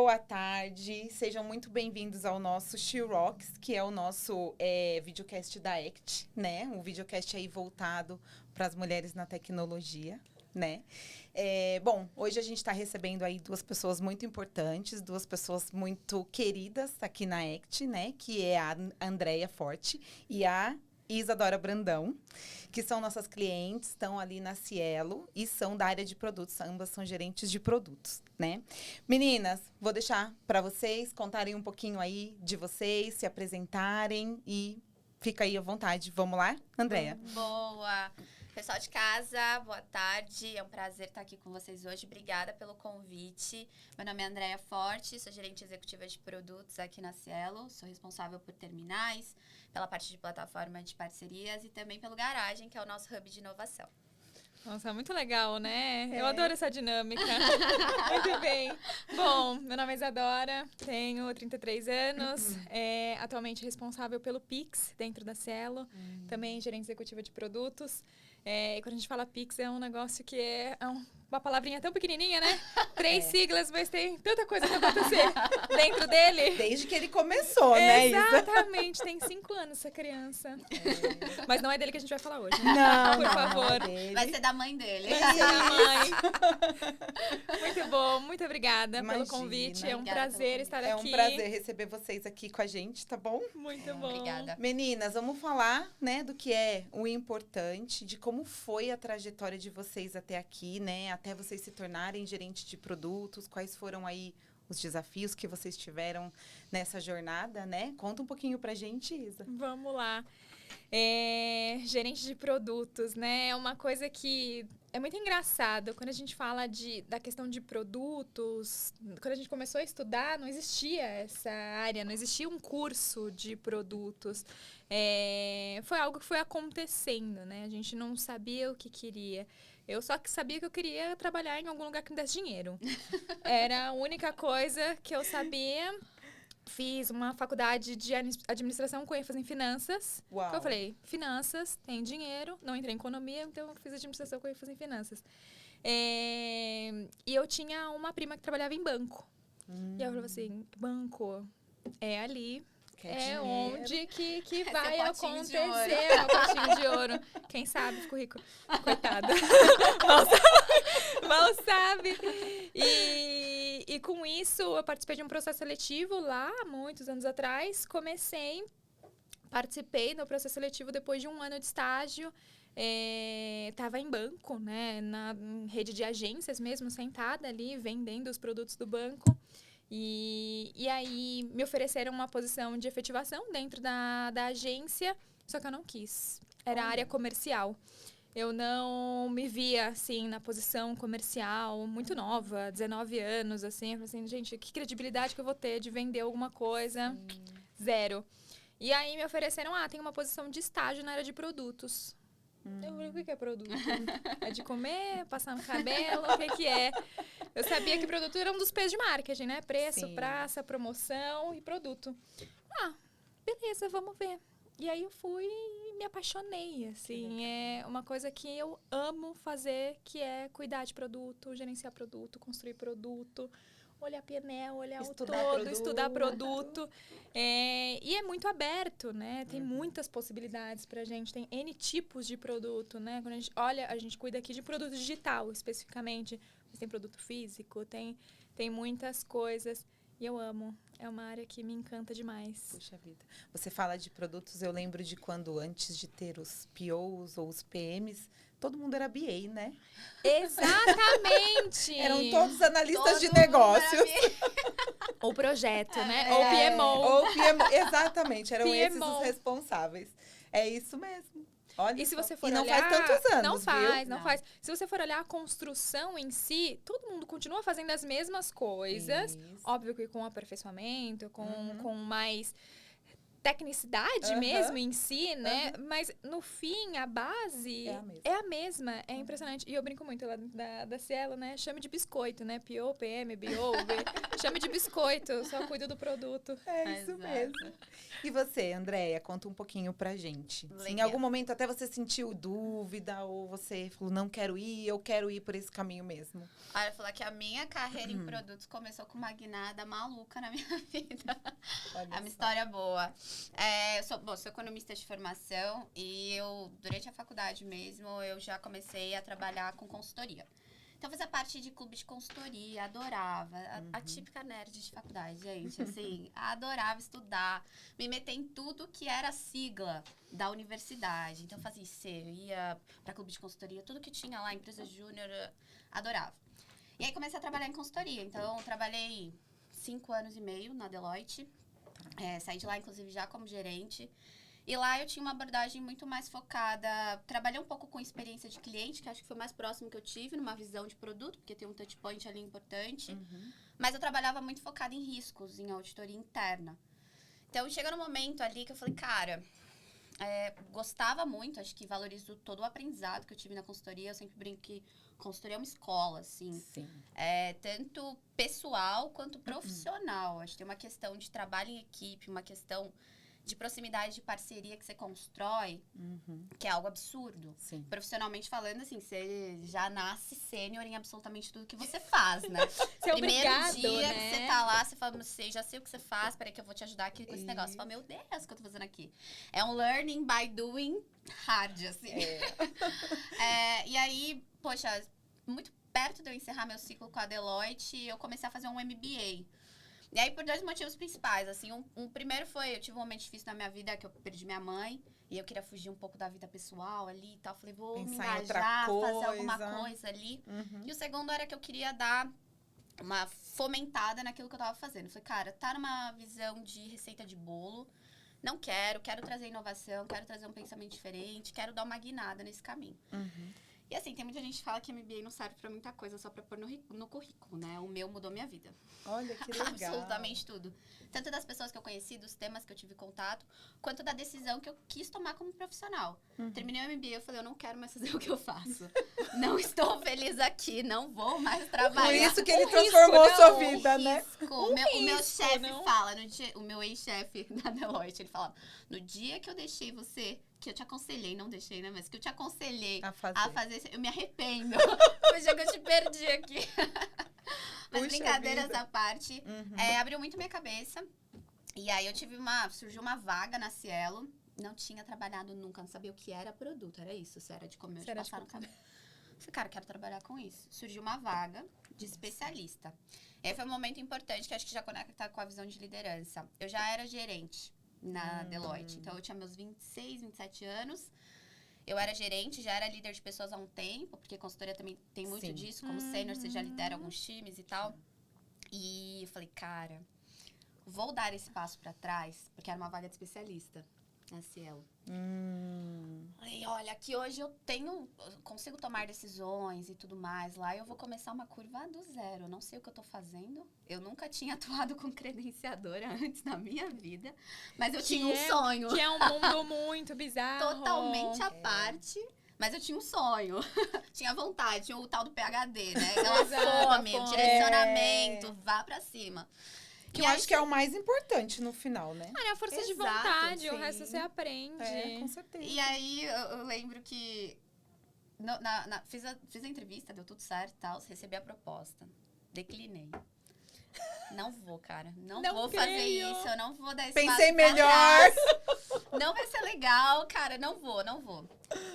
boa tarde. Sejam muito bem-vindos ao nosso She Rocks, que é o nosso videocast da ACT, né? Um videocast aí voltado para as mulheres na tecnologia, né? Bom, hoje a gente está recebendo aí duas pessoas muito importantes, duas pessoas muito queridas aqui na ACT, né? Que é a Andréia Forte e a Isadora Brandão, que são nossas clientes, estão ali na Cielo e são da área de produtos. Ambas são gerentes de produtos, né? Meninas, vou deixar para vocês contarem um pouquinho aí de vocês, se apresentarem e fica aí à vontade. Vamos lá, Andréia? Boa! Pessoal de casa, boa tarde. É um prazer estar aqui com vocês hoje. Obrigada pelo convite. Meu nome é Andréia Forte, sou gerente executiva de produtos aqui na Cielo. Sou responsável por terminais, pela parte de plataforma de parcerias e também pelo Garagem, que é o nosso hub de inovação. Nossa, muito legal, né? Eu adoro essa dinâmica. Muito bem. Bom, meu nome é Isadora, tenho 33 anos, atualmente responsável pelo Pix dentro da Cielo, também gerente executiva de produtos. E quando a gente fala Pix, é um negócio que é uma palavrinha tão pequenininha, né? 3 siglas, mas tem tanta coisa que acontecer dentro dele. Desde que ele começou, né, Isa? Exatamente, tem 5 anos essa criança. Mas não é dele que a gente vai falar hoje, né? Não, por favor. Vai ser da mãe dele. Vai ser da mãe. Muito bom, muito obrigada pelo convite. É um prazer estar aqui. É um prazer receber vocês aqui com a gente, tá bom? Muito bom. Obrigada. Meninas, vamos falar, né, do que é o importante, de como foi a trajetória de vocês até aqui, né? Até vocês se tornarem gerente de produtos, quais foram aí os desafios que vocês tiveram nessa jornada, né? Conta um pouquinho pra gente, Isa. Vamos lá. Gerente de produtos, né? É uma coisa que é muito engraçado. Quando a gente fala da questão de produtos, quando a gente começou a estudar, não existia essa área, não existia um curso de produtos. Foi algo que foi acontecendo, né? A gente não sabia o que queria. Eu só que sabia que eu queria trabalhar em algum lugar que me desse dinheiro. Era a única coisa que eu sabia. Fiz uma faculdade de administração com ênfase em finanças. Uau. Eu falei, finanças, tem dinheiro. Não entrei em economia, então eu fiz administração com ênfase em finanças. E eu tinha uma prima que trabalhava em banco. E eu falei assim, banco é ali. É onde que vai acontecer o potinho de ouro. Quem sabe ficou rico. Coitada. Mal sabe. E com isso, eu participei de um processo seletivo lá, muitos anos atrás. Participei do processo seletivo depois de um ano de estágio. Estava em banco, né? Na rede de agências mesmo, sentada ali, vendendo os produtos do banco. E aí me ofereceram uma posição de efetivação dentro da agência, só que eu não quis. Era área comercial. Eu não me via, assim, na posição comercial, muito nova, 19 anos, assim. Eu falei assim, gente, que credibilidade que eu vou ter de vender alguma coisa? Zero. E aí me ofereceram, tem uma posição de estágio na área de produtos. Eu falei, o que é produto? É de comer, passar no cabelo, o que é? Eu sabia que produto era um dos P's de marketing, né? Preço, praça, promoção e produto. Beleza, vamos ver. E aí eu fui e me apaixonei, assim. É uma coisa que eu amo fazer, que é cuidar de produto, gerenciar produto, construir produto, olhar painel, olhar estudar produto. E é muito aberto, né? Tem muitas possibilidades pra gente. Tem N tipos de produto, né? Quando a gente olha, a gente cuida aqui de produto digital, especificamente. Mas tem produto físico, tem muitas coisas. E eu amo. É uma área que me encanta demais. Puxa vida. Você fala de produtos, eu lembro de quando antes de ter os POs ou os PMs, todo mundo era BA, né? Exatamente! Eram todos analistas de negócios. Ou projeto, né? Ou PMO. Ou PMO, exatamente. Eram PMO. esses os responsáveis. É isso mesmo. Olha e se você for não olhar, faz tantos anos, não faz, viu? não faz. Se você for olhar a construção em si, todo mundo continua fazendo as mesmas coisas. Isso. Óbvio que com aperfeiçoamento, com mais tecnicidade Aham. mesmo em si, né? Mas no fim, a base É a mesma. é a mesma. É impressionante. E eu brinco muito lá da Cielo, né? Chame de biscoito, né? PO, PM, BO, chame de biscoito. Eu só cuido do produto. É isso Exato. mesmo. E você, Andréia, conta um pouquinho pra gente. Se em Legal. algum momento até você sentiu dúvida ou você falou, não quero ir, eu quero ir por esse caminho mesmo. Olha, falar que a minha carreira em produtos começou com uma guinada maluca na minha vida. Olha É uma só. história boa. Eu sou economista de formação e eu, durante a faculdade mesmo, eu já comecei a trabalhar com consultoria. Então, eu fazia parte de clube de consultoria, adorava. A típica nerd de faculdade, gente. Assim, adorava estudar, me meter em tudo que era sigla da universidade. Então, eu fazia IC, eu ia para clube de consultoria, tudo que tinha lá, empresa júnior, adorava. E aí, comecei a trabalhar em consultoria. Então, eu trabalhei 5 anos e meio na Deloitte. Saí de lá, inclusive, já como gerente. E lá eu tinha uma abordagem muito mais focada. Trabalhei um pouco com experiência de cliente, que acho que foi o mais próximo que eu tive, numa visão de produto, porque tem um touch point ali importante. Mas eu trabalhava muito focada em riscos, em auditoria interna. Então, chega no momento ali que eu falei, cara, gostava muito, acho que valorizo todo o aprendizado que eu tive na consultoria. Eu sempre brinco que consultoria é uma escola, assim. Sim. Tanto pessoal quanto profissional. Acho que tem uma questão de trabalho em equipe, uma questão de proximidade, de parceria que você constrói, que é algo absurdo. Sim. Profissionalmente falando, assim, você já nasce sênior em absolutamente tudo que você faz, né? Você é Primeiro obrigado, dia né? que você tá lá, você fala, já sei o que você faz, peraí que eu vou te ajudar aqui com esse negócio. Você fala, meu Deus, o que eu tô fazendo aqui? É um learning by doing hard, assim. E aí, poxa, muito perto de eu encerrar meu ciclo com a Deloitte, eu comecei a fazer um MBA. E aí, por 2 motivos principais, assim, um primeiro foi, eu tive um momento difícil na minha vida, que eu perdi minha mãe, e eu queria fugir um pouco da vida pessoal ali e tal, falei, vou me Pensar em outra engajar, fazer alguma coisa. coisa ali. E o segundo era que eu queria dar uma fomentada naquilo que eu tava fazendo. Eu falei, cara, tá numa visão de receita de bolo, não quero trazer inovação, quero trazer um pensamento diferente, quero dar uma guinada nesse caminho. E assim, tem muita gente que fala que MBA não serve pra muita coisa, só pra pôr no currículo, né? O meu mudou minha vida. Olha que legal. Absolutamente tudo. Tanto das pessoas que eu conheci, dos temas que eu tive contato, quanto da decisão que eu quis tomar como profissional. Terminei o MBA, eu falei, eu não quero mais fazer o que eu faço. Não estou feliz aqui, não vou mais trabalhar. Por isso que ele Um transformou risco, sua não, vida, né? O meu risco, chefe não? fala, o meu ex-chefe da Deloitte, ele fala, no dia que eu deixei você, que eu te aconselhei, não deixei, né? Mas que eu te aconselhei A a fazer. fazer, eu me arrependo. Foi o dia que eu te perdi aqui. Mas Puxa brincadeiras vida. à parte, abriu muito minha cabeça. E aí surgiu uma vaga na Cielo. Não tinha trabalhado nunca, não sabia o que era produto, era isso, se era de comer ou de passar no cabelo. Falei, cara, quero trabalhar com isso. Surgiu uma vaga de especialista. E aí foi um momento importante que acho que já conecta com a visão de liderança. Eu já era gerente na Deloitte, então eu tinha meus 26, 27 anos. Eu era gerente, já era líder de pessoas há um tempo, porque consultoria também tem muito Sim. disso. Como sênior, você já lidera alguns times e tal. E eu falei, cara, vou dar esse passo pra trás, porque era uma vaga de especialista na Cielo. Falei, olha, aqui hoje eu consigo tomar decisões e tudo mais. Lá eu vou começar uma curva do zero. Eu não sei o que eu tô fazendo. Eu nunca tinha atuado com credenciadora antes na minha vida. Mas eu tinha um sonho. Que é um mundo muito bizarro. Totalmente à parte. Mas eu tinha um sonho. Tinha vontade. Tinha o tal do PhD, né? Aquela fome, o direcionamento. Vá pra cima. Que eu acho que é o mais importante no final, né? É a força de Exato, vontade, o sim. resto você aprende. Com certeza. E aí, eu lembro que fiz a entrevista, deu tudo certo e tal, recebi a proposta. Declinei. Não vou, cara. Não vou fazer creio. isso, eu não vou dar esse Pensei passo pra melhor. trás. Não vai ser legal, cara, não vou.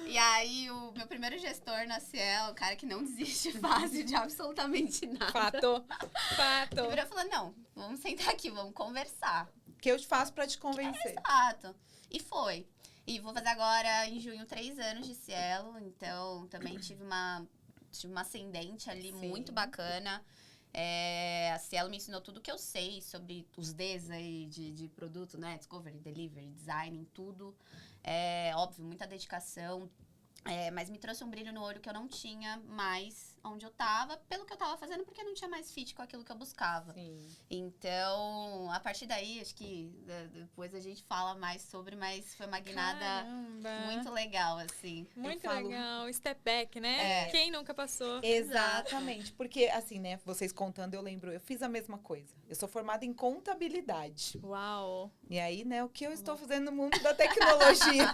E aí, o meu primeiro gestor na Cielo, o cara que não desiste fácil de absolutamente nada. Fato. Ele virou e falou, não, vamos sentar aqui, vamos conversar. O que eu faço pra te convencer? Exato. E foi. E vou fazer agora, em junho, 3 anos de Cielo. Então, também tive uma ascendente ali muito bacana. A Cielo me ensinou tudo que eu sei sobre os Ds aí de produto, né? Discovery, Delivery, Design, tudo. Óbvio, muita dedicação. Mas me trouxe um brilho no olho que eu não tinha mais onde eu tava, pelo que eu tava fazendo, porque não tinha mais fit com aquilo que eu buscava. Sim. Então, a partir daí, acho que depois a gente fala mais sobre, mas foi uma guinada Caramba. muito legal, assim. Muito falo- legal. Step back, né? É. Quem nunca passou? Exatamente, porque assim, né, vocês contando, eu lembro, eu fiz a mesma coisa. Eu sou formada em contabilidade. Uau. E aí, né, o que eu estou fazendo no mundo da tecnologia?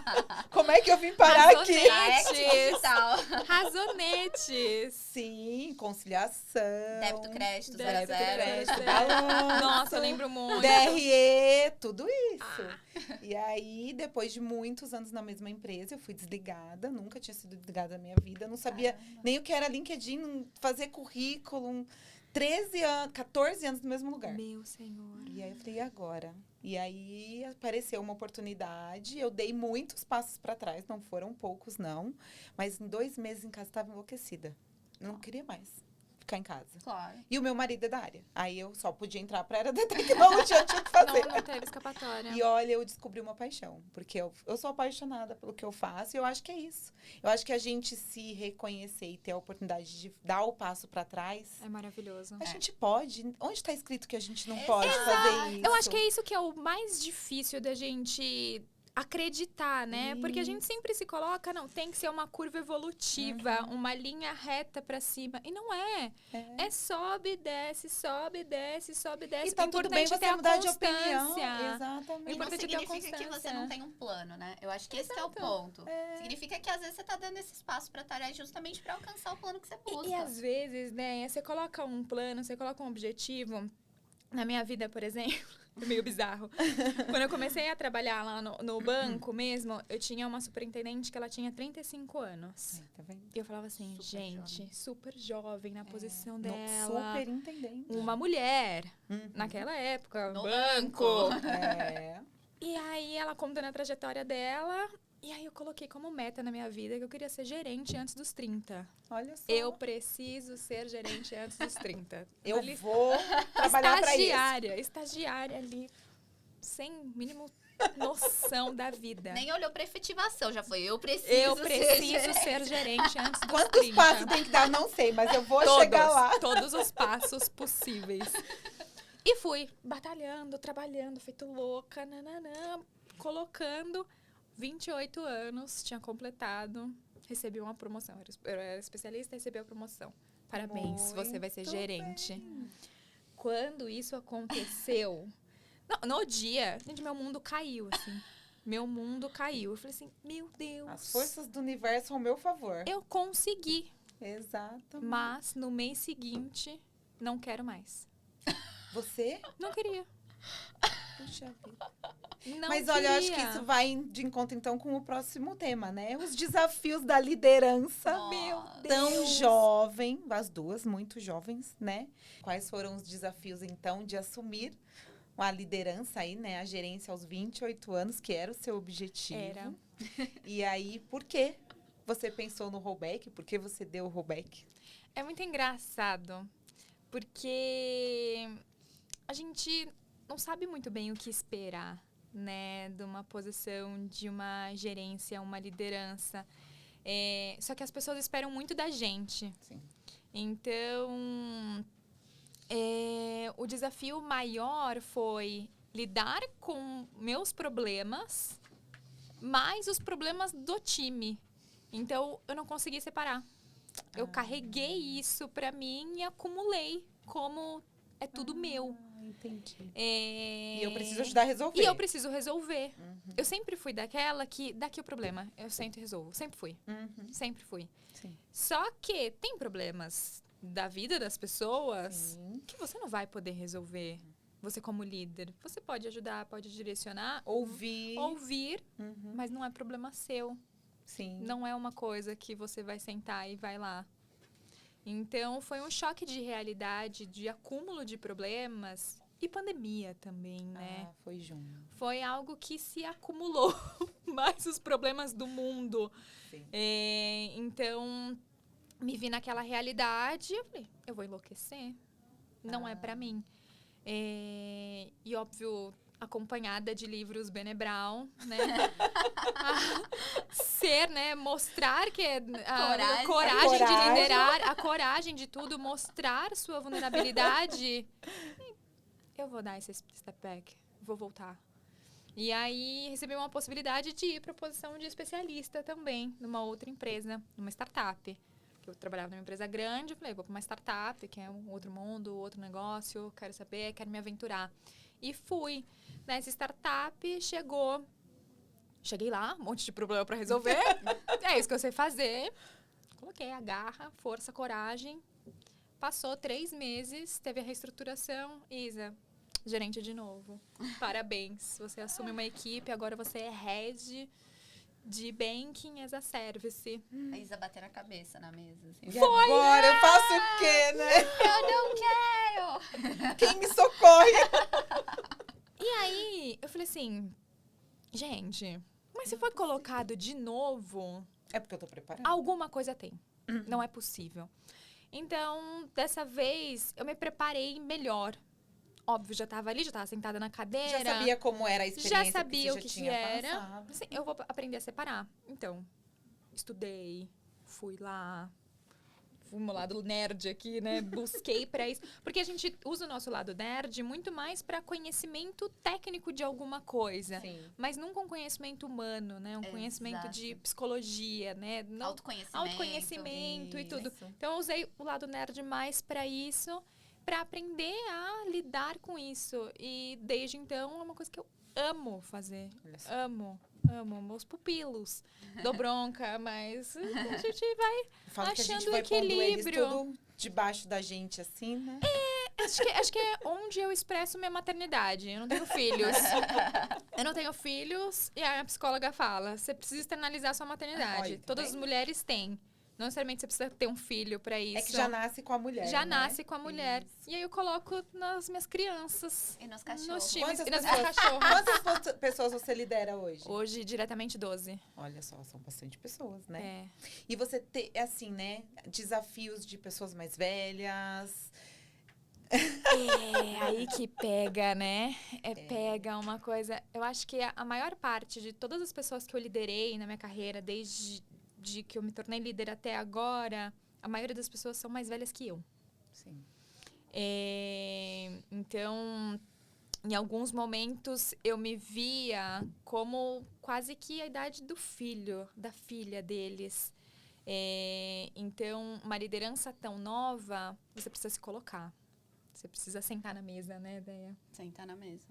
Como é que eu vim parar aqui? Razonetes. Digital. Razonetes. Sim, conciliação. Débito, crédito, Débito, 00. crédito, Balanço. balanço, Nossa, eu lembro muito. DRE, tudo isso. E aí, depois de muitos anos na mesma empresa, eu fui desligada. Nunca tinha sido desligada da minha vida. Não sabia nem o que era LinkedIn, fazer currículo. 13 anos, 14 anos no mesmo lugar. Meu senhor. E aí eu falei, e agora? E aí apareceu uma oportunidade, eu dei muitos passos para trás, não foram poucos, não. Mas em 2 meses em casa eu estava enlouquecida. Não queria mais ficar em casa. Claro. E o meu marido é da área. Aí eu só podia entrar para a área da tecnologia, eu tinha que fazer. Não teve escapatória. E olha, eu descobri uma paixão, porque eu sou apaixonada pelo que eu faço e eu acho que é isso. Eu acho que a gente se reconhecer e ter a oportunidade de dar o passo para trás, É maravilhoso. a gente pode. Onde está escrito que a gente não Exato. pode fazer isso? Eu acho que é isso que é o mais difícil da gente acreditar, né? Porque a gente sempre se coloca, não, tem que ser uma curva evolutiva, uma linha reta pra cima. E não é. É sobe, desce, sobe, desce, sobe, desce. E tá O tudo bem importante é ter você a mudar de opinião. constância. Exatamente. E não importante é ter a significa que você constância. não tem um plano, né? Eu acho que esse que é o Exato. ponto. Significa que às vezes você tá dando esse espaço pra tarefa justamente pra alcançar o plano que você busca. E às vezes, né, você coloca um plano, você coloca um objetivo. Na minha vida, por exemplo, é meio bizarro. Quando eu comecei a trabalhar lá no banco mesmo, eu tinha uma superintendente que ela tinha 35 anos. Ai, tá vendo? E eu falava assim, Super gente, jovem. super jovem na posição Não, dela. super entendente. Uma mulher, Uhum. naquela época, No banco. banco. É. E aí ela contando a trajetória dela. E aí eu coloquei como meta na minha vida que eu queria ser gerente antes dos 30. Olha só. Eu preciso ser gerente antes dos 30. Eu Ali, vou trabalhar para isso. estagiária ali, sem mínimo noção da vida. Nem olhou pra efetivação, já foi. Eu preciso ser gerente antes dos Quantos 30. passos tem que dar? Não sei, mas eu vou Todos, chegar lá. todos os passos possíveis. E fui batalhando, trabalhando, feito louca, nananã, colocando 28 anos, tinha completado, recebi uma promoção. Eu era especialista, recebi a promoção. Parabéns, você vai ser Muito gerente. bem. Quando isso aconteceu, no dia, gente, meu mundo caiu, assim. Meu mundo caiu. Eu falei assim, meu Deus. As forças do universo ao meu favor. Eu consegui, Exatamente. mas no mês seguinte, não quero mais. Você? Não queria. Puxa vida. Não Mas olha, eu acho que queria. isso vai de encontro, então, com o próximo tema, né? Os desafios da liderança. Meu Tão Deus. jovem, as duas muito jovens, né? Quais foram os desafios, então, de assumir a liderança aí, né? A gerência aos 28 anos, que era o seu objetivo. Era. E aí, por que você pensou no rollback? Por que você deu o rollback? É muito engraçado, porque a gente não sabe muito bem o que esperar, né, de uma posição, de uma gerência, uma liderança. Só que as pessoas esperam muito da gente. Sim. Então, o desafio maior foi lidar com meus problemas, mais os problemas do time. Então, eu não consegui separar. Eu carreguei isso pra mim e acumulei como é tudo meu. Entendi. E E eu preciso ajudar a resolver. E eu preciso resolver. Eu sempre fui daquela que, daqui o problema, eu sento e resolvo. Sempre fui. Uhum. Sempre fui. Sim. Só que tem problemas da vida das pessoas Sim. que você não vai poder resolver. Você como líder. Você pode ajudar, pode direcionar, Ouvir. ouvir, Uhum. mas não é problema seu. Sim. Não é uma coisa que você vai sentar e vai lá. Então, foi um choque de realidade, de acúmulo de problemas e pandemia também, né? Ah, foi junto. Foi algo que se acumulou mais os problemas do mundo. Sim. Então, me vi naquela realidade e eu falei, eu vou enlouquecer. Não é pra mim. E, óbvio, acompanhada de livros Brené Brown, né? Ser, né? Mostrar que a coragem de Coragem. liderar, a coragem de tudo, mostrar sua vulnerabilidade, eu vou dar esse step back, vou voltar. E aí, recebi uma possibilidade de ir para a posição de especialista também, numa outra empresa, numa startup. Eu trabalhava numa empresa grande, eu falei, vou para uma startup, que é um outro mundo, outro negócio, quero saber, quero me aventurar. E fui. Nessa startup, cheguei lá, um monte de problema para resolver. É isso que eu sei fazer. Coloquei a garra, força, coragem. Passou 3 meses, teve a reestruturação. Isa, gerente de novo. Parabéns. Você assume uma equipe, agora você é head de banking as a service. A Isa bater na cabeça na mesa. Assim. E agora eu faço o quê, né? Eu não quero! Quem me socorre? E aí, eu falei assim, gente, mas se foi colocado de novo, É porque eu tô preparada. alguma coisa tem. Não é possível. Então, dessa vez, eu me preparei melhor. Óbvio, já estava ali, já estava sentada na cadeira. Já sabia como era a experiência Já sabia que o você que tinha era. passado. Assim, eu vou aprender a separar. Então, estudei, fui lá. Fui meu lado nerd aqui, né? Busquei para isso. Porque a gente usa o nosso lado nerd muito mais para conhecimento técnico de alguma coisa. Sim. Mas nunca um conhecimento humano, né? Um conhecimento de Exato. psicologia, né? Não, autoconhecimento e tudo. Isso. Então, eu usei o lado nerd mais para isso, para aprender a lidar com isso. E desde então, é uma coisa que eu amo fazer. Olha só. Amo meus pupilos. Dou bronca, mas a gente vai... Eu falo que a gente achando vai pondo eles equilíbrio. tudo debaixo da gente, assim, né? Acho que é onde eu expresso minha maternidade. Eu não tenho filhos. Eu não tenho filhos e a minha psicóloga fala, você precisa externalizar sua maternidade. Olha, tá Todas as vendo? mulheres têm. Não necessariamente você precisa ter um filho pra isso. É que já nasce com a mulher, Já né? nasce com a mulher. E aí eu coloco nas minhas crianças, E nos nos cachorros. times Quantas e nas pessoas? cachorras. Quantas pessoas você lidera hoje? Hoje, diretamente 12. Olha só, são bastante pessoas, né? É. E você tem, assim, né? Desafios de pessoas mais velhas. É aí que pega, né? Pega uma coisa... Eu acho que a maior parte de todas as pessoas que eu liderei na minha carreira, desde que eu me tornei líder até agora, a maioria das pessoas são mais velhas que eu. Sim. Então, em alguns momentos, eu me via como quase que a idade do filho, da filha deles. Então, uma liderança tão nova, você precisa se colocar. Você precisa sentar na mesa, né, Déia? Sentar na mesa.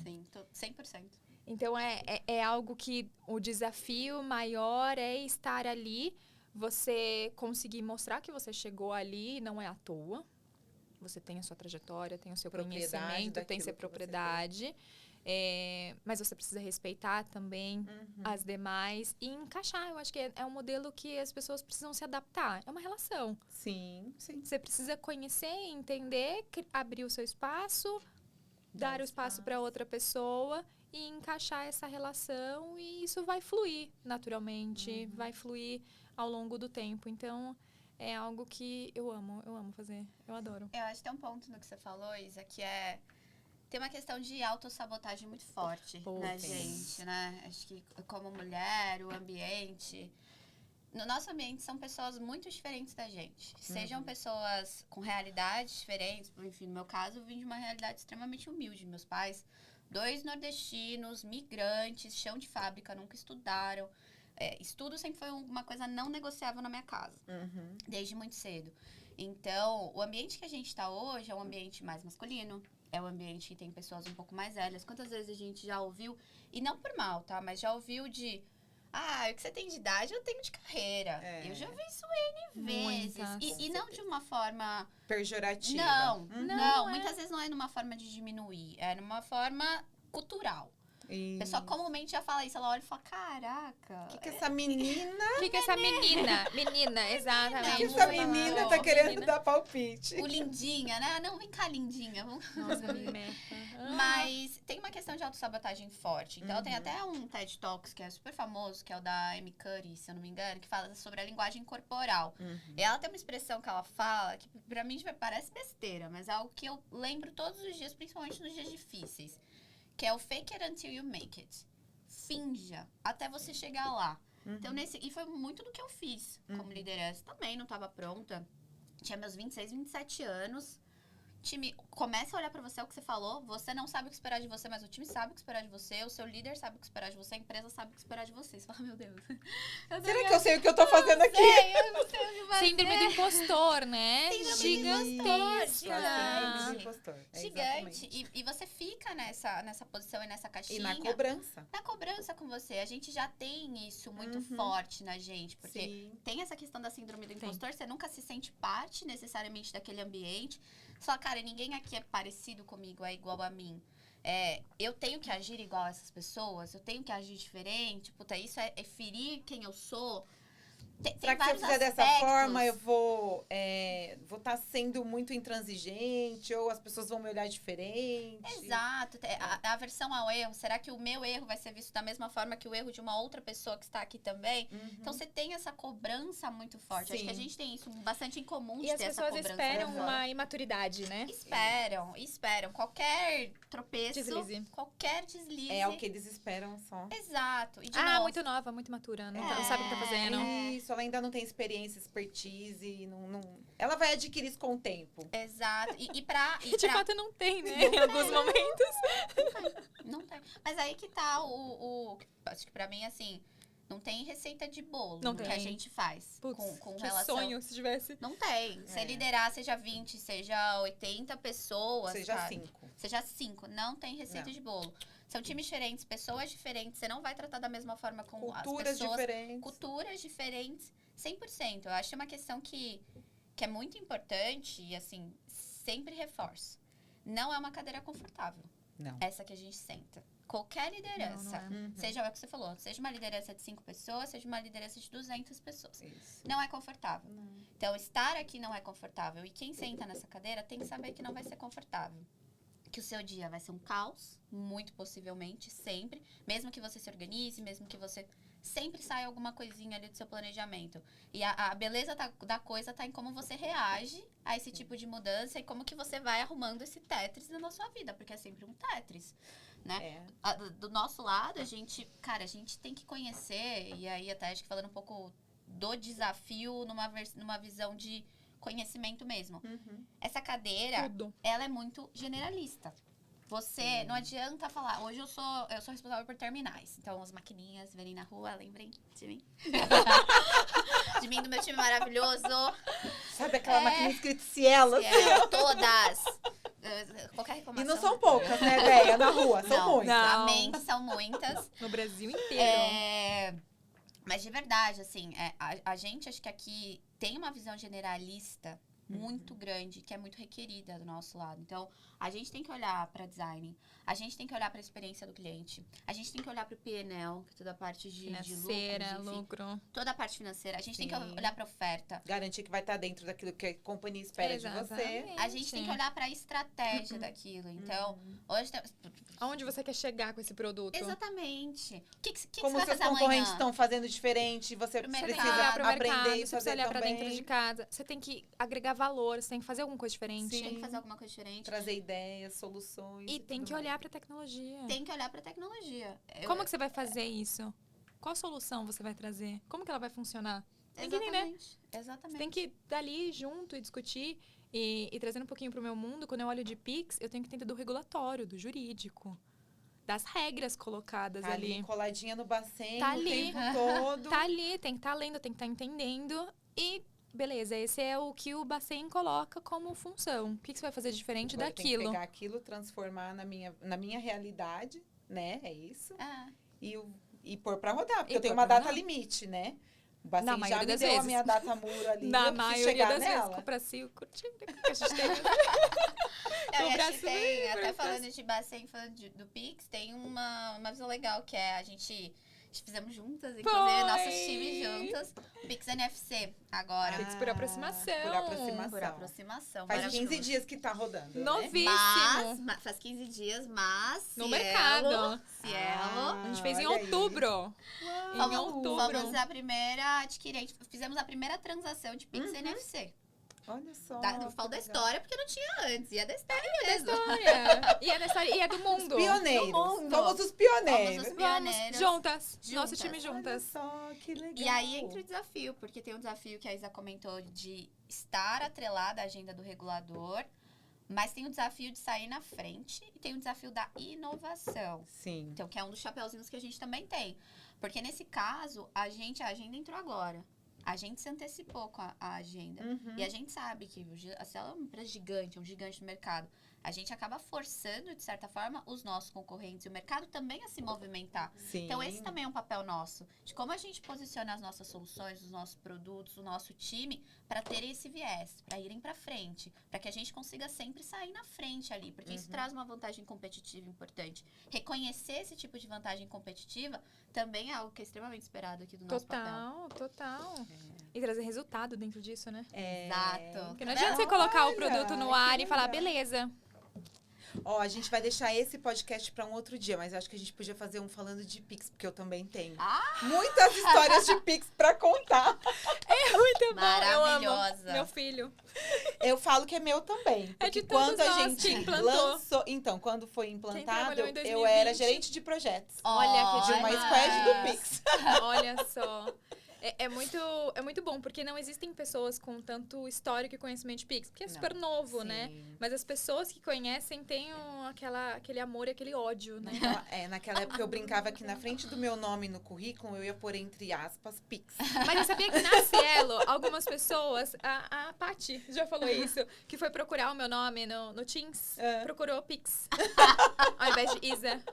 Sim, 100%. Então, é algo que o desafio maior é estar ali, você conseguir mostrar que você chegou ali, não é à toa. Você tem a sua trajetória, tem o seu conhecimento, tem sua propriedade. Mas você precisa respeitar também as demais e encaixar. Eu acho que é um modelo que as pessoas precisam se adaptar. É uma relação. Sim, sim. Você precisa conhecer, entender, abrir o seu espaço, dar o espaço para outra pessoa e encaixar essa relação, e isso vai fluir naturalmente, vai fluir ao longo do tempo. Então, é algo que eu amo fazer, eu adoro. Eu acho que tem um ponto no que você falou, Isa, que tem uma questão de autossabotagem muito forte na gente, né? Acho que como mulher, o ambiente... No nosso ambiente são pessoas muito diferentes da gente. Sejam pessoas com realidades diferentes. Enfim, no meu caso, eu vim de uma realidade extremamente humilde. Meus pais, 2 nordestinos, migrantes, chão de fábrica, nunca estudaram. Estudo sempre foi uma coisa não negociável na minha casa, desde muito cedo. Então, o ambiente que a gente está hoje é um ambiente mais masculino, é um ambiente que tem pessoas um pouco mais velhas. Quantas vezes a gente já ouviu, e não por mal, tá? Mas já ouviu de... o que você tem de idade, eu tenho de carreira. Eu já vi isso N vezes. E não de uma forma... pejorativa. Não. Muitas vezes não é numa forma de diminuir. É numa forma cultural. A pessoa comumente já fala isso. Ela olha e fala, caraca... O que essa menina... O que essa menina? Menina, exatamente. O que essa menina tá querendo dar palpite? O lindinha, né? Não, vem cá, lindinha. Nossa, me meta. Mas tem uma questão de autossabotagem forte. Então, tem até um TED Talks que é super famoso, que é o da Amy Cuddy, se eu não me engano, que fala sobre a linguagem corporal. E ela tem uma expressão que ela fala, que pra mim parece besteira, mas é algo que eu lembro todos os dias, principalmente nos dias difíceis. Que é o fake it until you make it. Finja até você chegar lá. Então, e foi muito do que eu fiz como liderança. Também não estava pronta. tinha meus 26, 27 anos. O time começa a olhar pra você, é o que você falou. Você não sabe o que esperar de você, mas o time sabe o que esperar de você. O seu líder sabe o que esperar de você. A empresa sabe o que esperar de você. Você fala, meu Deus. Será que eu sei o que eu tô fazendo aqui? Eu não sei o que fazer. Síndrome do impostor, né? Síndrome do impostor, Síndrome do gigante. impostor. Gigante. Exatamente. E você fica nessa posição e nessa E caixinha. na cobrança. Na cobrança com você. A gente já tem isso muito Uhum. forte na gente. Porque Sim. tem essa questão da síndrome do Tem. impostor. Você nunca se sente parte necessariamente daquele ambiente. Você fala, cara, ninguém aqui é parecido comigo, é igual a mim. Eu tenho que agir igual a essas pessoas. Eu tenho que agir diferente. Puta, isso é ferir quem eu sou. Tem Será que se eu vários fizer dessa aspectos. forma, eu vou estar sendo muito intransigente? Ou as pessoas vão me olhar diferente? Exato. A aversão ao erro. Será que o meu erro vai ser visto da mesma forma que o erro de uma outra pessoa que está aqui também? Uhum. Então, você tem essa cobrança muito forte. Acho Sim. que a gente tem isso bastante em comum de E as ter essa pessoas cobrança. esperam muito uma imaturidade, né? Esperam. Qualquer tropeço, Deslize. qualquer deslize. É o que eles esperam só. Exato. E de Ah, novo, muito nova, muito matura. Não sabe o que tá fazendo. Isso, ela ainda não tem experiência, expertise. Ela vai adquirir isso com o tempo. Exato. E pra... De fato não tem, né? Em alguns momentos. Não tem. Mas aí que tá acho que pra mim, assim, não tem receita de bolo Não no que tem. a gente faz Putz, com que relação... sonho se tivesse. Não tem. Você É. liderar, seja 20, seja 80 pessoas, Seja cara. 5. Seja 5. Não tem receita Não. de bolo. São times diferentes, pessoas diferentes. Você não vai tratar da mesma forma com Culturas as pessoas. diferentes. Culturas diferentes, 100%. Eu acho que é uma questão que é muito importante e, assim, sempre reforço. Não é uma cadeira confortável. Não. Essa que a gente senta. Qualquer liderança, Não, não Uhum. seja o que você falou, seja uma liderança de 5 pessoas, seja uma liderança de 200 pessoas. Isso. Não é confortável. Não. Então, estar aqui não é confortável. E quem senta nessa cadeira tem que saber que não vai ser confortável. Que o seu dia vai ser um caos, muito possivelmente, sempre. Mesmo que você se organize, mesmo que você... Sempre sai alguma coisinha ali do seu planejamento. E a beleza da coisa tá em como você reage a esse tipo de mudança e como que você vai arrumando esse Tetris na sua vida. Porque é sempre um Tetris, né? É. Do nosso lado, a gente tem que conhecer, e aí até acho que falando um pouco do desafio numa visão de conhecimento mesmo. Uhum. Essa cadeira, Tudo. ela é muito generalista. Você não adianta falar, hoje eu sou responsável por terminais. Então, as maquininhas verem na rua, lembrem de mim. De mim, do meu time maravilhoso. Sabe aquela máquina escrita Cielo? Todas. Qualquer E reclamação. não são poucas, né, Deia? Na rua, são Não. muitas. Não. Amém, que são muitas. No Brasil inteiro. Mas de verdade, assim, a gente acho que aqui tem uma visão generalista muito grande, que é muito requerida do nosso lado. Então, a gente tem que olhar para design, a gente tem que olhar para a experiência do cliente, a gente tem que olhar para o P&L, que é toda a parte de Financeira, lucros, enfim, lucro. toda a parte financeira. A gente tem que Sim. olhar para oferta. Garantir que vai estar dentro daquilo que a companhia espera de você. Exatamente. A gente tem que olhar para a estratégia daquilo. Então, hoje tem... Aonde você quer chegar com esse produto? Exatamente. O que Como você vai seus fazer concorrentes amanhã? estão fazendo diferente, você Pro Você precisa tem que olhar pro aprender mercado, e você precisa fazer olhar pra também. dentro de casa. Você tem que agregar valor, você tem que fazer alguma coisa diferente. Sim. Tem que fazer alguma coisa diferente. Trazer ideias, soluções. E tem tudo que mais. olhar pra tecnologia. Tem que olhar para a tecnologia. Como que você vai fazer isso? Qual solução você vai trazer? Como que ela vai funcionar? Tem que entender. Exatamente. Exatamente. Você tem que estar ali junto e discutir. E trazendo um pouquinho pro meu mundo, quando eu olho de Pix, eu tenho que entender do regulatório, do jurídico. Das regras colocadas Tá ali. ali coladinha no bacen Tá o ali. tempo todo. Tá ali, tem que estar lendo, tem que estar entendendo. E beleza, esse é o que o Bacen coloca como função. O que você vai fazer de diferente Agora eu tenho daquilo? que pegar aquilo, transformar na minha realidade, né? É isso. E pôr pra rodar, porque E eu tenho pôr uma pra data rodar. limite, né? O Bacen Na já maioria me das deu a vezes. minha data muro ali. Na eu preciso maioria chegar das vezes, nela. compra 5, que a gente tem. Eu O acho braço que tem, até livre, falando de Bacen, falando do Pix, tem uma visão legal, que é a gente fizemos juntas, inclusive Foi! nossos times juntas, Pix NFC agora. Pix por aproximação. Por aproximação. Por aproximação. Faz 15 maravilhoso. dias que tá rodando, né? Novíssimo. Faz 15 dias, mas No Cielo, mercado. Cielo. A gente fez em olha aí. outubro. Em outubro. Fomos a primeira adquirente, fizemos a primeira transação de Pix NFC. Olha só. Eu falo da que legal. história porque não tinha antes. E é da história mesmo. E é da história, e é do mundo. Pioneiros. Do mundo. Somos os pioneiros. Somos os Vamos, pioneiros. juntas. Nosso Juntas. time Olha juntas. só, que legal. E aí entra o desafio, porque tem um desafio que a Isa comentou de estar atrelada à agenda do regulador, mas tem o desafio de sair na frente e tem o desafio da inovação. Sim. Então, que é um dos chapeuzinhos que a gente também tem. Porque nesse caso, a agenda entrou agora. A gente se antecipou com a agenda. Uhum. E a gente sabe que a Cielo é uma empresa gigante, é um gigante do mercado. A gente acaba forçando, de certa forma, os nossos concorrentes e o mercado também a se movimentar. Sim. Então, esse também é um papel nosso, de como a gente posiciona as nossas soluções, os nossos produtos, o nosso time, para terem esse viés, para irem para frente, para que a gente consiga sempre sair na frente ali, porque isso traz uma vantagem competitiva importante. Reconhecer esse tipo de vantagem competitiva também é algo que é extremamente esperado aqui do nosso papel. Total. E trazer resultado dentro disso, né? Exato. Porque não adianta você colocar o produto no ar que e falar, legal. beleza. Ó, a gente vai deixar esse podcast para um outro dia, mas acho que a gente podia fazer um falando de Pix, porque eu também tenho muitas histórias de Pix para contar. Muito bom, eu amo. Maravilhosa. Meu filho. Eu falo que é meu também. É Porque de todos quando a nós gente que implantou. lançou. Então, quando foi implantado, trabalhou em eu 2020. era gerente de projetos. Olha que De uma demais. squad do Pix. Olha só. É muito bom, porque não existem pessoas com tanto histórico e conhecimento de Pix, porque é super novo, né? Sim. Mas as pessoas que conhecem têm aquele amor e aquele ódio, né? Naquela época eu brincava que na frente do meu nome no currículo eu ia pôr entre aspas Pix. Mas eu sabia que na Cielo, algumas pessoas, a Paty já falou isso, que foi procurar o meu nome no Teams, procurou Pix, ao invés de Isa.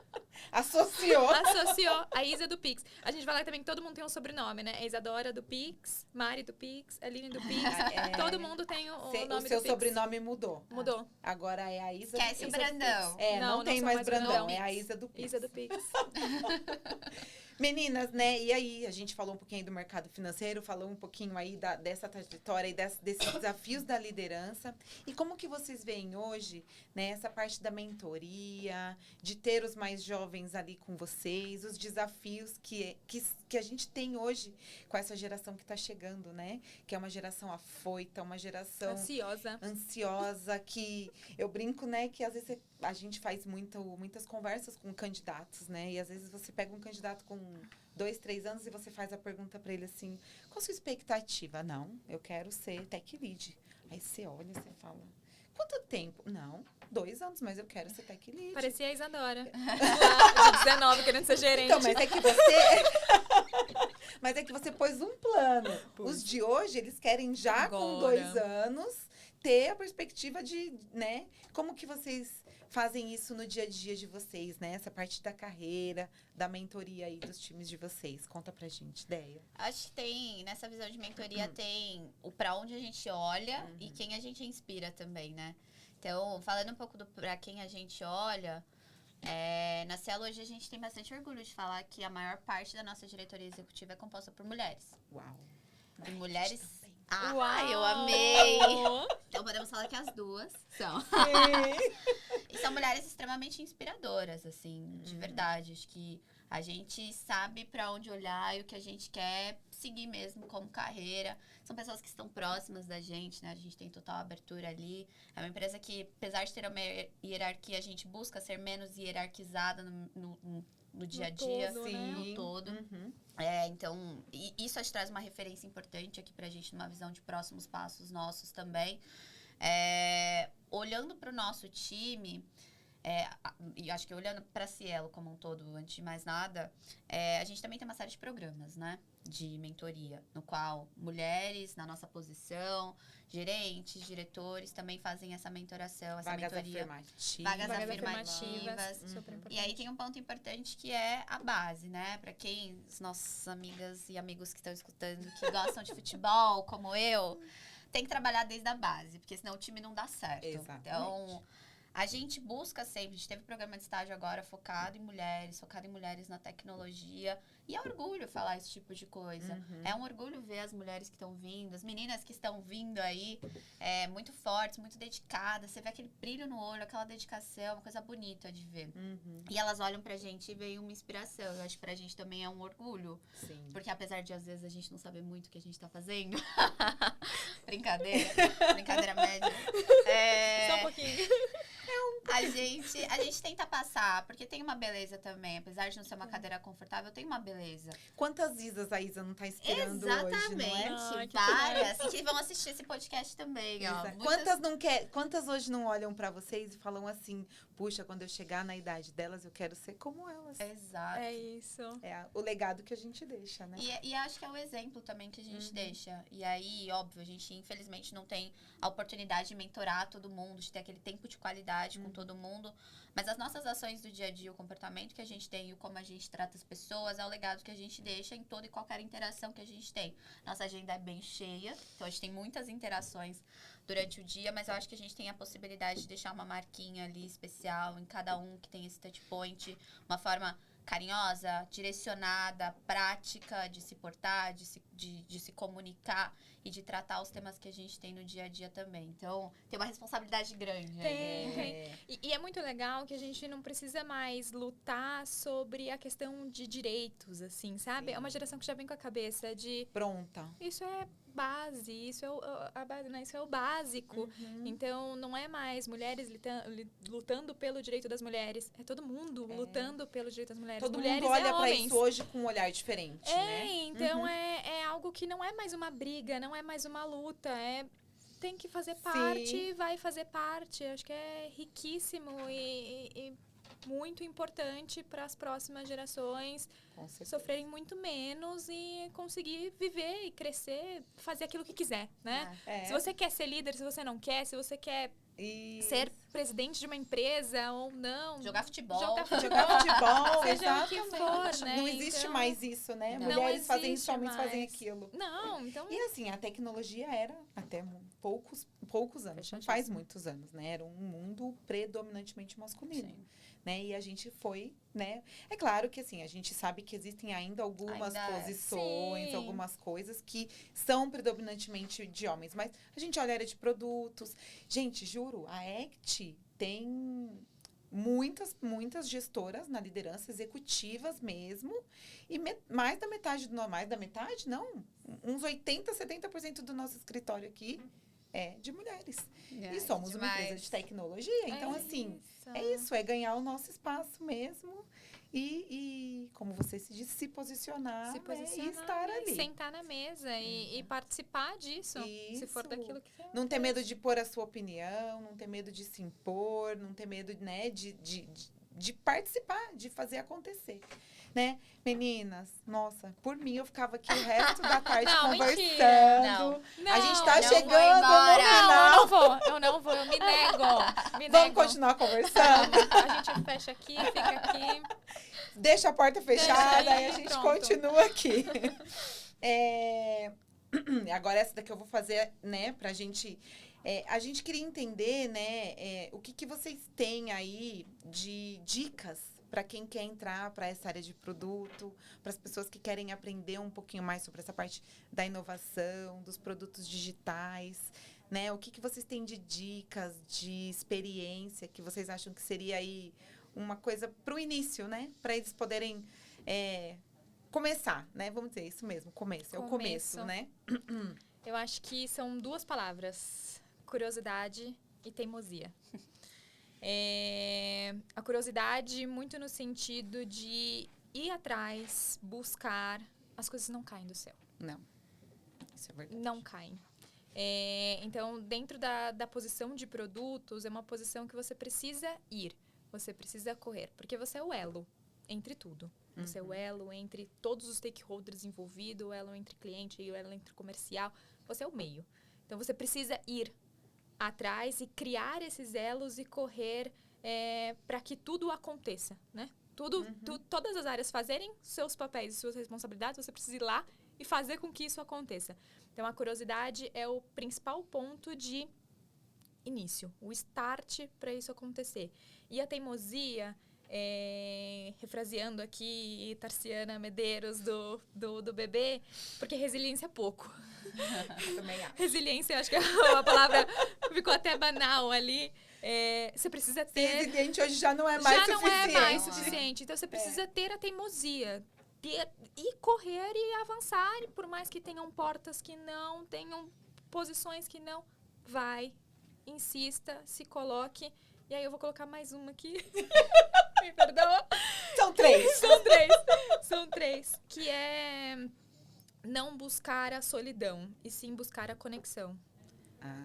Associou. Associou a Isa do Pix. A gente vai lá também que todo mundo tem um sobrenome, né? Isadora do Pix, Mari do Pix, Aline do Pix. Todo mundo tem o nome O do seu Pix. sobrenome mudou. Mudou. Agora é a Isa Esquece o Isa do Pix. Brandão. Não Não tem sou mais mais Brandão, Brandão. é a Isa do Pix. Isa do Pix. Meninas, né? E aí, a gente falou um pouquinho do mercado financeiro, falou um pouquinho aí dessa trajetória e desses desafios da liderança. E como que vocês veem hoje, né? Essa parte da mentoria, de ter os mais jovens ali com vocês, os desafios que a gente tem hoje com essa geração que está chegando, né? Que é uma geração afoita, uma geração ansiosa, que eu brinco, né? Que às vezes a gente faz muitas conversas com candidatos, né? E às vezes você pega um candidato com 2, 3 anos e você faz a pergunta para ele assim, qual a sua expectativa? Não, eu quero ser tech lead. Aí você olha e você fala, quanto tempo? Não, 2 anos, mas eu quero ser tech lead. Parecia a Isadora. Lá, de 19, querendo ser gerente. Então, mas é que você pôs um plano. Os de hoje, eles querem já com 2 anos ter a perspectiva de, né? Como que vocês fazem isso no dia a dia de vocês, né? Essa parte da carreira, da mentoria aí dos times de vocês. Conta pra gente, ideia. Acho que tem, nessa visão de mentoria, tem o pra onde a gente olha e quem a gente inspira também, né? Então, falando um pouco do pra quem a gente olha, na Cielo hoje a gente tem bastante orgulho de falar que a maior parte da nossa diretoria executiva é composta por mulheres. Uau. De mulheres... Uau! Eu amei! Então, podemos falar que as duas são. E são mulheres extremamente inspiradoras, assim, de verdade. Acho que a gente sabe pra onde olhar e o que a gente quer seguir mesmo como carreira. São pessoas que estão próximas da gente, né? A gente tem total abertura ali. É uma empresa que, apesar de ter uma hierarquia, a gente busca ser menos hierarquizada no dia a dia. Todo, No todo. Então, isso acho que traz uma referência importante aqui pra gente, numa visão de próximos passos nossos também. Olhando pro nosso time, e acho que olhando pra Cielo como um todo, antes de mais nada, a gente também tem uma série de programas, né? De mentoria, no qual mulheres na nossa posição, gerentes, diretores também fazem essa mentoração, essa mentoria. Vagas afirmativas. Super importante. E aí tem um ponto importante que é a base, né? Pra quem, as nossas amigas e amigos que estão escutando, que gostam de futebol, como eu, tem que trabalhar desde a base, porque senão o time não dá certo. Exatamente. Então, a gente busca sempre, a gente teve programa de estágio agora focado em mulheres na tecnologia. E é um orgulho falar esse tipo de coisa. É um orgulho ver as mulheres que estão vindo, as meninas que estão vindo aí, muito fortes, muito dedicadas. Você vê aquele brilho no olho, aquela dedicação, uma coisa bonita de ver. E elas olham pra gente e veem uma inspiração. Eu acho que pra gente também é um orgulho. Sim. Porque apesar de, às vezes, a gente não saber muito o que a gente tá fazendo, Brincadeira. Brincadeira média. Só um pouquinho. A gente tenta passar, porque tem uma beleza também. Apesar de não ser uma cadeira confortável, tem uma beleza. Quantas Isas a Isa não tá esperando hoje, não é? Exatamente. Várias. Que vão assistir esse podcast também, ó. Exato. Muitas- Quantas hoje não olham pra vocês e falam assim, puxa, quando eu chegar na idade delas, eu quero ser como elas. Exato. É isso. É o legado que a gente deixa, né? E acho que é o exemplo também que a gente deixa. E aí, óbvio, a gente infelizmente não tem a oportunidade de mentorar todo mundo, de ter aquele tempo de qualidade com todo mundo. Mas as nossas ações do dia a dia, o comportamento que a gente tem e o como a gente trata as pessoas, é o legado que a gente deixa em toda e qualquer interação que a gente tem. Nossa agenda é bem cheia, então a gente tem muitas interações durante o dia, mas eu acho que a gente tem a possibilidade de deixar uma marquinha ali especial em cada um que tem esse touch point, uma forma carinhosa, direcionada, prática de se portar, de se comunicar e de tratar os temas que a gente tem no dia a dia também. Então, tem uma responsabilidade grande. Tem. E é muito legal que a gente não precisa mais lutar sobre a questão de direitos, assim, sabe? Sim. É uma geração que já vem com a cabeça de Pronta. isso é base, isso é a base, né? Isso é o básico. Então, não é mais mulheres lutando pelo direito das mulheres. É todo mundo lutando pelo direito das mulheres. Todo mulheres mundo olha e pra homens. isso hoje com um olhar diferente, né? Então é algo que não é mais uma briga, não é mais uma luta. Tem que fazer parte, vai fazer parte. Acho que é riquíssimo e muito importante para as próximas gerações Com certeza. sofrerem muito menos e conseguir viver e crescer, fazer aquilo que quiser, né? É. Se você quer ser líder, se você não quer, se você quer Isso. ser presidente de uma empresa ou não. Jogar futebol. Jogar futebol, Seja o que exatamente. for, né? Não existe Então, mais isso, né? não Mulheres fazem existe isso, homens fazem mais. aquilo. Não, então... E assim, a tecnologia era até poucos anos, não faz muitos anos, né? Era um mundo predominantemente masculino. Sim. Né? E a gente foi, né? É claro que assim, a gente sabe que existem ainda algumas posições, Sim. algumas coisas que são predominantemente de homens, mas a gente olha a área de produtos. Gente, juro, a ACT tem muitas gestoras na liderança, executivas mesmo, e mais da metade, não, uns 70% do nosso escritório aqui é de mulheres. E somos uma empresa de tecnologia, então assim, é isso, é ganhar o nosso espaço mesmo e como você se disse, se posicionar, e estar ali. Sentar na mesa e participar disso, se for Isso. daquilo que você Não ter medo de pôr a sua opinião, não ter medo de se impor, não ter medo, né, de participar, de fazer acontecer. Né? Meninas, nossa, por mim eu ficava aqui o resto da tarde Não, conversando. mentira. Não. A gente tá não vou chegando no embora. final. Eu não vou, eu me nego. Vamos continuar conversando? A gente fecha aqui, fica aqui. Deixa a porta fechada Deixa aí, e a gente pronto. continua aqui. Agora essa daqui eu vou fazer, né, pra gente... a gente queria entender, né, o que vocês têm aí de dicas para quem quer entrar para essa área de produto, para as pessoas que querem aprender um pouquinho mais sobre essa parte da inovação, dos produtos digitais, né? O que vocês têm de dicas, de experiência, que vocês acham que seria aí uma coisa para o início, né? Para eles poderem começar, né? Vamos dizer isso mesmo, começo. É o começo, né? Eu acho que são duas palavras: curiosidade e teimosia. A curiosidade muito no sentido de ir atrás, buscar. As coisas não caem do céu. Não. Isso é verdade. Não caem. Então, dentro da posição de produtos, é uma posição que você precisa ir. Você precisa correr. Porque você é o elo entre tudo. Você é o elo entre todos os stakeholders envolvidos, o elo entre cliente e o elo entre comercial. Você é o meio. Então, você precisa ir atrás e criar esses elos e correr para que tudo aconteça, né? Todas as áreas fazerem seus papéis e suas responsabilidades, você precisa ir lá e fazer com que isso aconteça. Então, a curiosidade é o principal ponto de início, o start para isso acontecer. E a teimosia, refraseando aqui Tarciana Medeiros do bebê, porque resiliência é pouco. Também acho. Resiliência, acho que a palavra ficou até banal ali. Você precisa Ser ter... resiliente hoje já não é mais Já suficiente. não é mais suficiente. Então, você precisa ter a teimosia. E correr e avançar. E por mais que tenham portas que não tenham posições que não, vai, insista, se coloque. E aí eu vou colocar mais uma aqui. Me perdoa. São 3. São três. Que é não buscar a solidão, e sim buscar a conexão.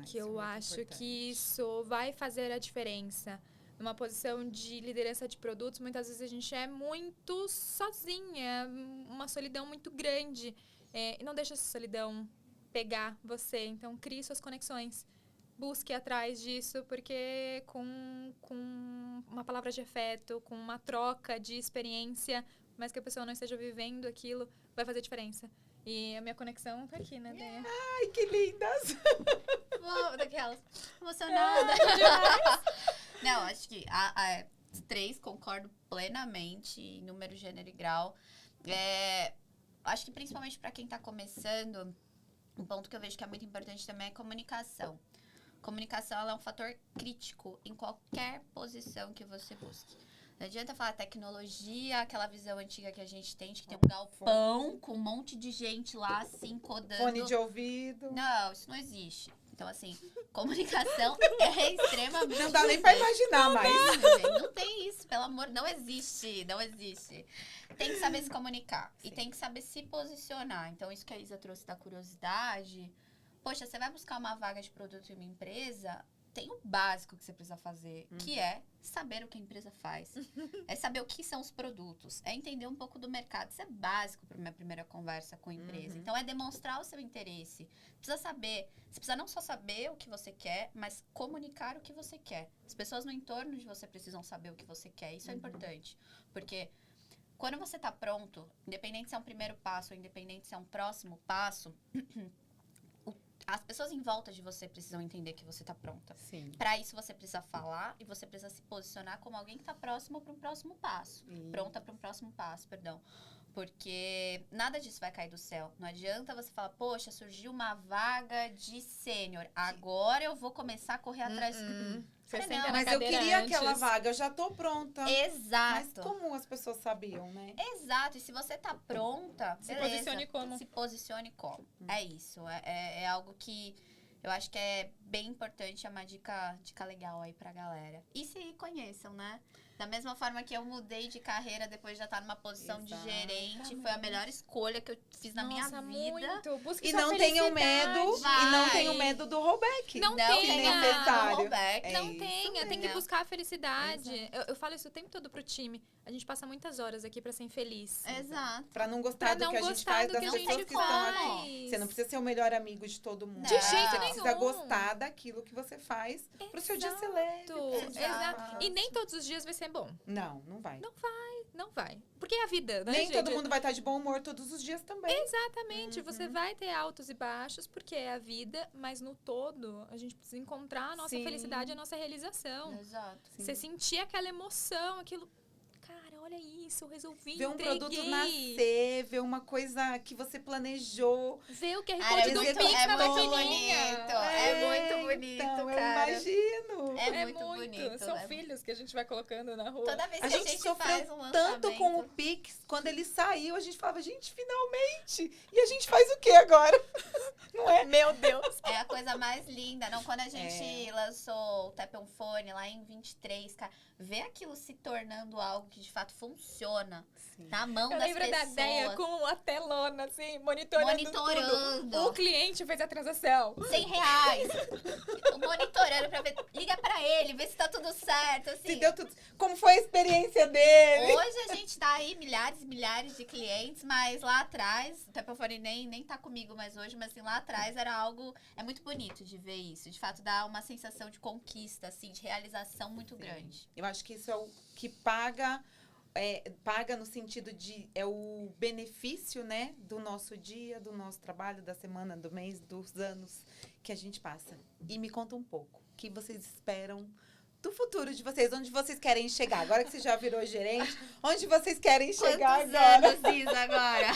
Que eu acho que isso vai fazer a diferença. Numa posição de liderança de produtos, muitas vezes a gente é muito sozinha, uma solidão muito grande. E não deixa essa solidão pegar você. Então, crie suas conexões. Busque atrás disso, porque com uma palavra de afeto, com uma troca de experiência, mas que a pessoa não esteja vivendo aquilo, vai fazer diferença. E a minha conexão tá aqui, né, Deia? Ai, que lindas! Uou, daquelas emocionada. Não, acho que a 3, concordo plenamente em número, gênero e grau. Acho que principalmente para quem está começando, um ponto que eu vejo que é muito importante também é comunicação. Comunicação ela é um fator crítico em qualquer posição que você busque. Não adianta falar tecnologia, aquela visão antiga que a gente tem, de que tem um galpão com um monte de gente lá, assim, codando. Fone de ouvido. Não, isso não existe. Então, assim, comunicação é extremamente... Não dá nem pra imaginar mais. Gente, não tem isso, pelo amor, não existe. Tem que saber se comunicar. Sim. E tem que saber se posicionar. Então, isso que a Isa trouxe da curiosidade. Poxa, você vai buscar uma vaga de produto em uma empresa, tem o básico que você precisa fazer, que é saber o que a empresa faz. É saber o que são os produtos. É entender um pouco do mercado. Isso é básico para minha primeira conversa com a empresa. Então, é demonstrar o seu interesse. Precisa saber. Você precisa não só saber o que você quer, mas comunicar o que você quer. As pessoas no entorno de você precisam saber o que você quer. Isso é importante. Porque quando você está pronto, independente se é um primeiro passo ou independente se é um próximo passo, as pessoas em volta de você precisam entender que você está pronta. Sim. Para isso, você precisa falar e você precisa se posicionar como alguém que está próximo para um próximo passo. Pronta para um próximo passo, perdão. Porque nada disso vai cair do céu. Não adianta você falar, poxa, surgiu uma vaga de sênior. Agora eu vou começar a correr atrás. Você Não, senta na Mas eu cadeira queria antes. aquela vaga, eu já tô pronta. Mas Exato. como as pessoas sabiam, né? Exato. E se você tá pronta, Se beleza. posicione como. Se posicione como. É isso. É algo que eu acho que é bem importante. É uma dica legal aí pra galera. E se conheçam, né? Da mesma forma que eu mudei de carreira depois de já estar numa posição de gerente. Foi a melhor escolha que eu fiz na minha vida. Muito. Busque E sua não tenham felicidade. medo. E não tenham medo do rollback. Não Não tenha. tenha necessário. rollback. É Não isso tenha, tem que mesmo. buscar a felicidade. Eu falo isso o tempo todo pro time. A gente passa muitas horas aqui pra ser infeliz. Exato. Pra não gostar Pra do não que a gente gostar faz, do das que a pessoas gente que estão aqui. faz. Você não precisa ser o melhor amigo de todo mundo. De jeito Você precisa nenhum. gostar daquilo que você faz pro seu dia ser leve. Exato. E nem todos os dias vai ser bom. Não vai. Não vai. Porque é a vida, né, Nem gente? todo mundo vai estar de bom humor todos os dias também. Exatamente. Você vai ter altos e baixos, porque é a vida, mas no todo, a gente precisa encontrar a nossa Sim. felicidade, a nossa realização. Exato. Você sentir aquela emoção, aquilo... Cara, olha isso, eu resolvi, Ver um entreguei. produto nascer, ver uma coisa que você planejou. Ver o QR Ah, Code do muito- Pix é na muito maquininha. bonito. É muito bonito, então, eu cara. imagino. É muito bonito. São É- filhos que a gente vai colocando na rua. Toda vez A que gente faz sofreu um lançamento... tanto com o Pix. Quando ele saiu, a gente falava, gente, finalmente. E a gente faz o quê agora? Não é? Meu Deus. É a coisa mais linda. Não, quando a gente lançou o Tap on Phone lá em 23, cara, ver aquilo se tornando algo que de fato funciona na mão Eu das lembro da pessoas. ideia com a telona, assim, monitorando Monitorando. tudo. O cliente fez a transação. R$100. Monitorando pra ver. Liga pra ele, vê se tá tudo certo. Assim. Se deu tudo. Como foi a experiência dele? Hoje a gente tá aí, milhares e milhares de clientes, mas lá atrás, o Tepafone nem tá comigo mais hoje, mas assim, lá atrás era algo. É muito bonito de ver isso. De fato, dá uma sensação de conquista, assim, de realização muito grande. Eu acho que isso é o que paga. Paga no sentido de é o benefício, né, do nosso dia, do nosso trabalho, da semana, do mês, dos anos que a gente passa. E me conta um pouco, o que vocês esperam do futuro de vocês, onde vocês querem chegar? Agora que você já virou gerente, onde vocês querem chegar Quantos agora? anos, Isa, agora?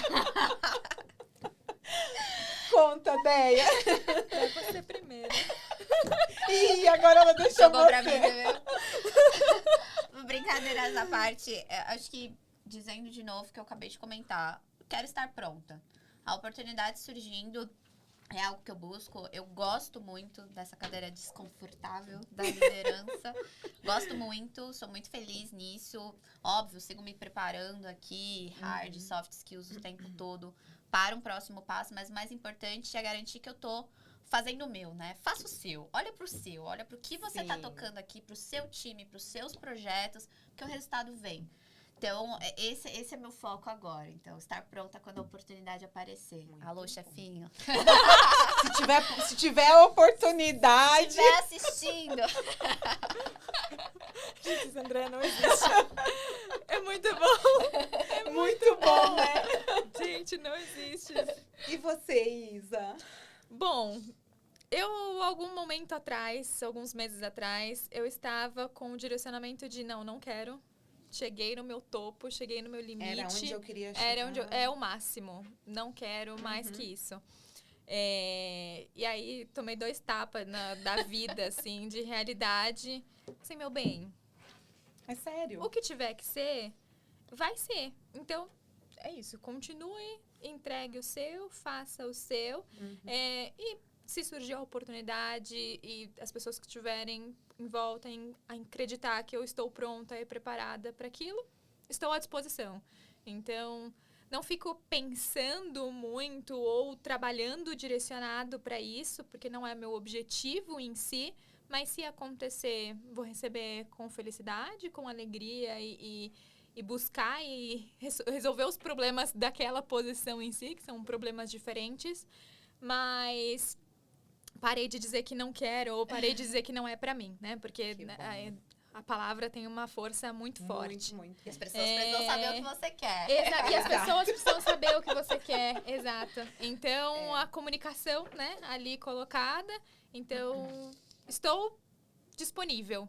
Conta, Deia. É você primeiro. Ih, agora ela deixou Jogou pra mim, você. entendeu? Brincadeiras à parte, acho que, dizendo de novo que eu acabei de comentar, quero estar pronta. A oportunidade surgindo, É algo que eu busco. Eu gosto muito dessa cadeira desconfortável da liderança. Gosto muito, sou muito feliz nisso. Óbvio, sigo me preparando aqui, hard, soft skills o tempo todo para um próximo passo. Mas o mais importante é garantir que eu tô fazendo o meu, né? Faça o seu. Olha pro seu. Olha pro que você tá tocando aqui, pro seu time, pros seus projetos, porque o resultado vem. Então, esse é meu foco agora. Então, estar pronta quando a oportunidade aparecer. Muito Alô, bom. chefinho. Se tiver a oportunidade. Se estiver assistindo. Gente, André não existe. É muito bom. É Muito bom, né? Gente, não existe. E você, Isa? Bom, algum momento atrás, alguns meses atrás, eu estava com o direcionamento de não quero. Cheguei no meu topo, cheguei no meu limite. Era onde eu queria chegar. Era onde é o máximo. Não quero mais que isso. E aí, tomei 2 tapas da vida, assim, de realidade. Assim, meu bem, É sério? o que tiver que ser, vai ser. Então, é isso. Continue, entregue o seu, faça o seu. E se surgir a oportunidade e as pessoas que estiverem em volta a acreditar que eu estou pronta e preparada para aquilo, estou à disposição. Então, não fico pensando muito ou trabalhando direcionado para isso, porque não é meu objetivo em si, mas se acontecer, vou receber com felicidade, com alegria e buscar e resolver os problemas daquela posição em si, que são problemas diferentes, mas parei de dizer que não quero ou parei de dizer que não é pra mim, né? Porque a palavra tem uma força muito forte. Muito. E as pessoas precisam saber o que você quer. E as pessoas precisam saber o que você quer, exato. Então, a comunicação, né, ali colocada. Então, estou disponível.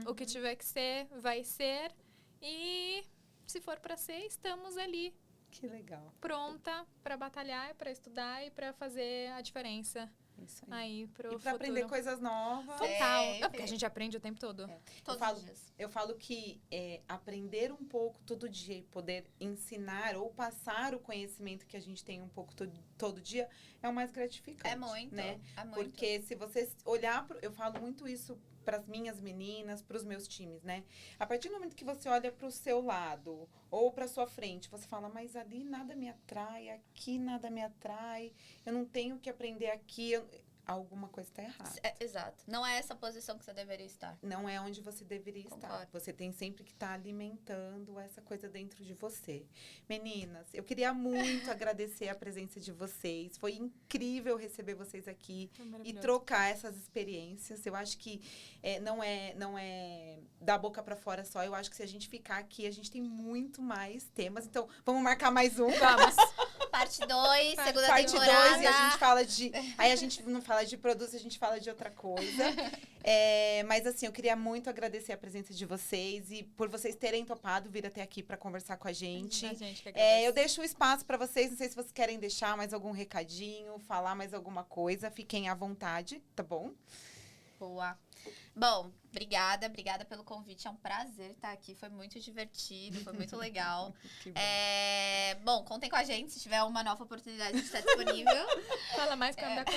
O que tiver que ser, vai ser. E se for pra ser, estamos ali. Que legal. Pronta pra batalhar, pra estudar e pra fazer a diferença. Isso aí. Aí, pro E pra futuro. aprender coisas novas. Total. Não, porque a gente aprende o tempo todo. Todos os dias. Eu falo que aprender um pouco todo dia e poder ensinar ou passar o conhecimento que a gente tem um pouco todo dia é o mais gratificante. É muito, né? é muito. Porque se você olhar, eu falo muito isso para as minhas meninas, para os meus times, né? A partir do momento que você olha para o seu lado ou para sua frente, você fala, mas ali nada me atrai, aqui nada me atrai, eu não tenho que aprender aqui, alguma coisa está errada. Exato. Não é essa posição que você deveria estar. Não é onde você deveria estar. Concordo. Você tem sempre que estar alimentando essa coisa dentro de você. Meninas, eu queria muito agradecer a presença de vocês. Foi incrível receber vocês aqui e trocar essas experiências. Eu acho que não é da boca para fora só. Eu acho que se a gente ficar aqui, a gente tem muito mais temas. Então, vamos marcar mais um. Vamos. Parte 2, segunda Parte 2, temporada. e a gente fala de... Aí a gente não fala de produtos, a gente fala de outra coisa. Mas assim, eu queria muito agradecer a presença de vocês e por vocês terem topado vir até aqui para conversar com a gente. A gente que agradece. Eu deixo um espaço para vocês, não sei se vocês querem deixar mais algum recadinho, falar mais alguma coisa, fiquem à vontade, tá bom? Boa. Bom, obrigada pelo convite. É um prazer estar aqui. Foi muito divertido, foi muito legal. Que bom. Bom, contem com a gente. Se tiver uma nova oportunidade, a gente está disponível. Fala mais pra andar com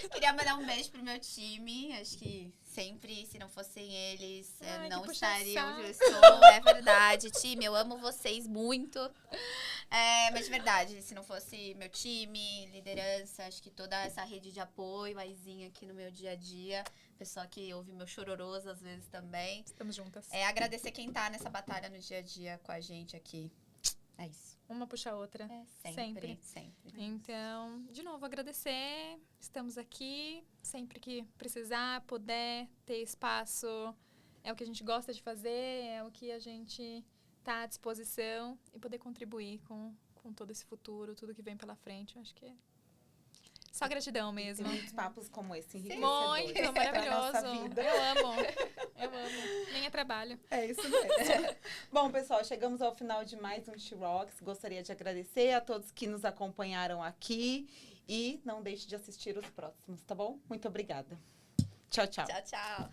Queria mandar um beijo pro meu time. Acho que sempre, se não fossem eles, Ai, não que estaria puxa-saco. onde eu estou. É verdade, time. Eu amo vocês muito. Mas de verdade, se não fosse meu time, liderança, acho que toda essa rede de apoio, a Izinha aqui no meu dia a dia, pessoa que ouve meu chororoso às vezes também. Estamos juntas. Agradecer quem tá nessa batalha no dia a dia com a gente aqui. É isso. Uma puxa a outra. Sempre. Então, de novo, agradecer. Estamos aqui. Sempre que precisar, puder, ter espaço. É o que a gente gosta de fazer, é o que a gente tá à disposição. E poder contribuir com todo esse futuro, tudo que vem pela frente. Eu acho que é só gratidão mesmo. Tem muitos papos como esse, enriquecedores. Muito pra maravilhoso. nossa vida. Eu amo. Nem é trabalho. É isso mesmo. Bom, pessoal, chegamos ao final de mais um She-Rocks. Gostaria de agradecer a todos que nos acompanharam aqui. E não deixe de assistir os próximos, tá bom? Muito obrigada. Tchau, tchau. Tchau, tchau.